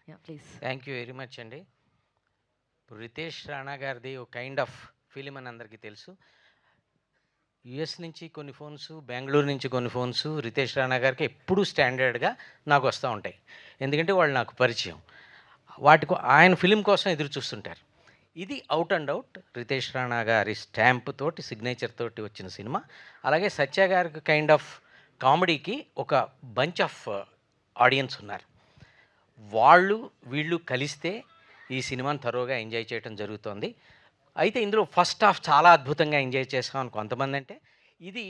Yeah! Please. Thank you very much అండి. ఇప్పుడు 'రితేష్ రాణా' గారిది ఒక కైండ్ ఆఫ్ ఫిల్మ్ అని అందరికీ తెలుసు. యూఎస్ నుంచి కొన్ని ఫోన్స్, బెంగుళూరు నుంచి కొన్ని ఫోన్స్ 'రితేష్ రాణా' గారికి ఎప్పుడూ స్టాండర్డ్‌గా నాకొస్తా ఉంటాయి. ఎందుకంటే వాళ్ళు నాకు పరిచయం. ఆయన ఫిల్మ్ కోసం ఎదురు చూస్తుంటారు. ఇది out and out 'Ritesh Rana' గారి స్టాంప్ తోటి, సిగ్నేచర్ తోటి వచ్చిన సినిమా. అలాగే 'సత్య' గారికి కైండ్ ఆఫ్ కామెడీకి ఒక బంచ్ ఆఫ్ ఆడియన్స్ ఉన్నారు. వాళ్ళు, వీళ్ళు కలిస్తే ఈ సినిమాని థరోగా ఎంజాయ్ చేయటం జరుగుతోంది. అయితే ఇందులో ఫస్ట్ హాఫ్ చాలా అద్భుతంగా ఎంజాయ్ చేసామని కొంతమందంటే, ఇది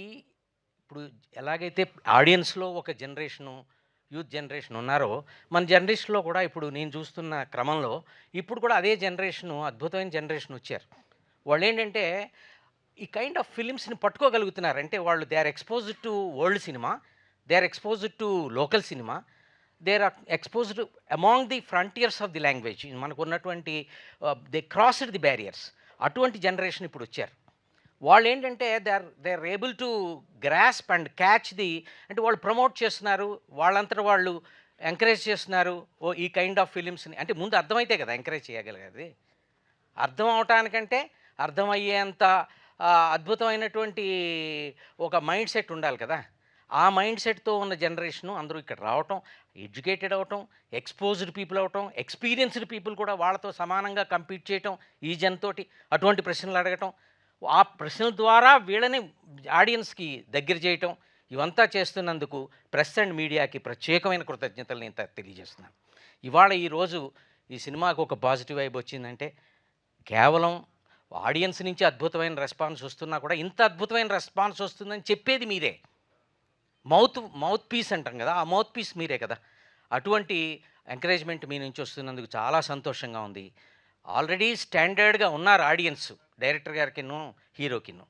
ఇప్పుడు ఎలాగైతే ఆడియన్స్‌లో ఒక జనరేషను, యూత్ జనరేషన్ ఉన్నారో, మన జనరేషన్‌లో కూడా ఇప్పుడు నేను చూస్తున్న క్రమంలో, ఇప్పుడు కూడా అదే జనరేషను అద్భుతమైన జనరేషన్ వచ్చారు. వాళ్ళేంటంటే, ఈ కైండ్ ఆఫ్ ఫిల్మ్స్‌ని పట్టుకోగలుగుతున్నారు. అంటే వాళ్ళు they are exposed to world cinema, they are exposed to local cinema, they are exposed among the frontiers of the language. మనకున్నటువంటి దే క్రాస్డ్ ది బ్యారియర్స్. అటువంటి జనరేషన్ ఇప్పుడొచ్చారు. వాళ్ళేంటంటే they are able to grasp and catch the, అంటే వాళ్ళు promote చేస్తున్నారు. వాళ్ళంతట వాళ్ళు encourage చేస్తున్నారు. ఓహ్! ఈ కైండ్ ఆఫ్ ఫిలిమ్స్‌ని అంటే ముందు అర్థమైతే కదా ఎంకరేజ్ చేయగలిగేది. అర్థం అవటానికంటే అర్థమయ్యేంత అద్భుతమైనటువంటి ఒక మైండ్ సెట్ ఉండాలి కదా! ఆ మైండ్ సెట్‌తో ఉన్న జనరేషను అందరూ ఇక్కడ రావటం, ఎడ్యుకేటెడ్ అవ్వటం, ఎక్స్‌పోజ్డ్ పీపుల్ అవ్వటం, ఎక్స్‌పీరియన్స్‌డ్ పీపుల్ కూడా వాళ్ళతో సమానంగా కంపీట్ చేయటం, ఈ జనతోటి అటువంటి ప్రశ్నలు అడగటం, ఆ ప్రశ్నల ద్వారా వీళ్ళని ఆడియన్స్‌కి దగ్గర చేయటం, ఇవంతా చేస్తున్నందుకు ప్రెస్ అండ్ మీడియాకి ప్రత్యేకమైన కృతజ్ఞతలు నేను తెలియజేస్తున్నాను. ఇవాళ ఈరోజు ఈ సినిమాకు ఒక పాజిటివ్ వైబ్ వచ్చిందంటే కేవలం ఆడియన్స్ నుంచి అద్భుతమైన రెస్పాన్స్ వస్తున్నా కూడా ఇంత అద్భుతమైన రెస్పాన్స్ వస్తుందని చెప్పేది మీరే. మౌత్ పీస్ అంటాం కదా! ఆ మౌత్ పీస్ మీరే కదా! అటువంటి ఎంకరేజ్‌మెంట్ మీ నుంచి వస్తున్నందుకు చాలా సంతోషంగా ఉంది. ఆల్రెడీ స్టాండర్డ్‌గా ఉన్నారు ఆడియన్స్ డైరెక్టర్ గారికిను, హీరోకిను.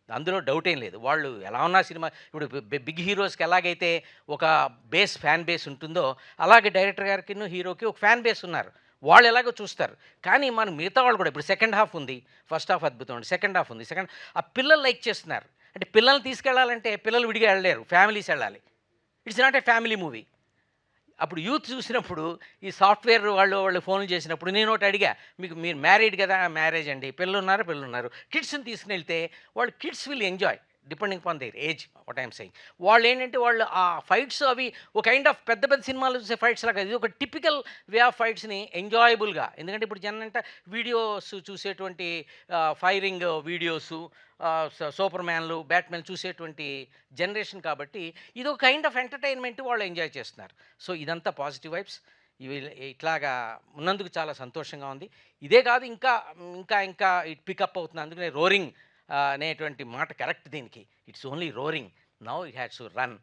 అందులో డౌట్ ఏం లేదు. వాళ్ళు ఎలా ఉన్నా సినిమా ఇప్పుడు బిగ్ హీరోస్‌కి ఎలాగైతే ఒక ఫ్యాన్ బేస్ ఉంటుందో, అలాగే డైరెక్టర్ గారికిను, హీరోకి ఒక ఫ్యాన్ బేస్ ఉన్నారు. వాళ్ళు ఎలాగో చూస్తారు. కానీ మనం మిగతా వాళ్ళు కూడా ఇప్పుడు సెకండ్ హాఫ్ ఉంది. ఫస్ట్ హాఫ్ అద్భుతం అండి. సెకండ్ హాఫ్ ఉంది. ఆ పిల్లలు లైక్ చేస్తున్నారు. అంటే పిల్లల్ని తీసుకెళ్ళాలంటే పిల్లలు విడిగా వెళ్ళలేరు. ఫ్యామిలీస్ వెళ్ళాలి. It's not a family movie. అప్పుడు యూత్ చూసినప్పుడు ఈ సాఫ్ట్‌వేర్ వాళ్ళు ఫోన్లు చేసినప్పుడు నేనొకటి అడిగా. మీరు మ్యారీడ్ కదా! మ్యారేజ్ అండి. పిల్లలున్నారు. కిడ్స్‌ని తీసుకొనెళ్తే వాళ్ళు kids will enjoy depending upon their age what I am saying. వాళ్ళేంటంటే వాళ్ళు ఆ ఫైట్స్ అవి ఒక కైండ్ ఆఫ్ పెద్ద పెద్ద సినిమాలో చూసే ఫైట్స్ లాగా ఇది ఒక టిపికల్ వే ఆఫ్ ఫైట్స్‌ని ఎంజాయబుల్‌గా, ఎందుకంటే ఇప్పుడు జనంతా వీడియోస్ చూసేటువంటి ఫైరింగ్ వీడియోసు, సూపర్ మ్యాన్‌లు, బ్యాట్‌మెన్ చూసేటువంటి జనరేషన్ కాబట్టి ఇదొక కైండ్ ఆఫ్ ఎంటర్‌టైన్‌మెంట్ వాళ్ళు ఎంజాయ్ చేస్తున్నారు. సో, ఇదంతా పాజిటివ్ వైబ్స్. ఇవి ఇట్లాగా ఉన్నందుకు చాలా సంతోషంగా ఉంది. ఇదే కాదు ఇంకా ఇట్ పికప్ అవుతుంది. అందుకనే రోరింగ్ అనేటువంటి మాట కరెక్ట్ దీనికి. It's only roaring. Now it has to run.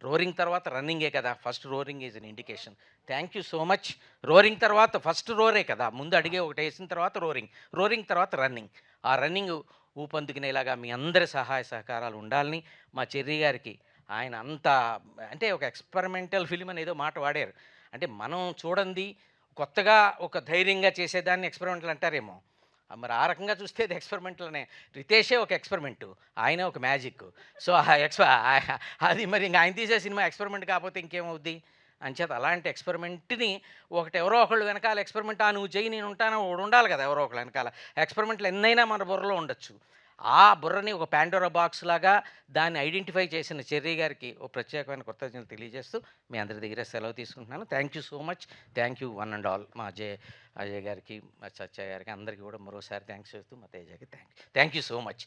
Roaring తర్వాత రన్నింగే కదా! First roaring is an indication. Thank you so much. Roaring తర్వాత ఫస్ట్ రోరే కదా! ముందు అడిగే ఒకటేసిన తర్వాత రోరింగ్. రోరింగ్ తర్వాత రన్నింగ్. ఆ రన్నింగ్ ఊపందుకునేలాగా మీ అందరి సహాయ సహకారాలు ఉండాలని మా చెర్రీ గారికి, ఆయన అంత అంటే ఒక ఎక్స్పెరిమెంటల్ ఫిల్మ్ అని ఏదో మాట వాడారు. అంటే మనం చూడంది కొత్తగా ఒక ధైర్యంగా చేసేదాన్ని ఎక్స్పెరిమెంటల్ అంటారేమో. మరి ఆ రకంగా చూస్తే అది ఎక్స్పెరిమెంటల్ అనే. రితేషే ఒక ఎక్స్పెరిమెంటు. ఆయనే ఒక మ్యాజిక్. సో, అది మరి ఇంక ఆయన తీసే సినిమా ఎక్స్పెరిమెంట్ కాకపోతే ఇంకేమవుద్ది? అంచేత అలాంటి ఎక్స్పెరిమెంట్‌ని ఎవరో ఒకళ్ళు వెనకాల ఎక్స్పెరిమెంట్ నువ్వు చెయ్యి నేను ఉంటాను ఒకడు ఉండాలి కదా! ఎవరో ఒకళ్ళు వెనకాల. ఎక్స్పెరిమెంట్‌లు ఎన్నైనా మన బుర్రలో ఉండొచ్చు. ఆ బుర్రని ఒక పాండోరా బాక్స్ లాగా దాన్ని ఐడెంటిఫై చేసిన చెర్రీ గారికి ఓ ప్రత్యేకమైన కృతజ్ఞతలు తెలియజేస్తూ మీ అందరి దగ్గర సెలవు తీసుకుంటున్నాను. Thank you so much. Thank you one and all. మా అజయ్ గారికి, మా సత్య గారికి అందరికీ కూడా మరోసారి థ్యాంక్స్ చెప్తూ మా తేజకి థ్యాంక్ యూ సో మచ్.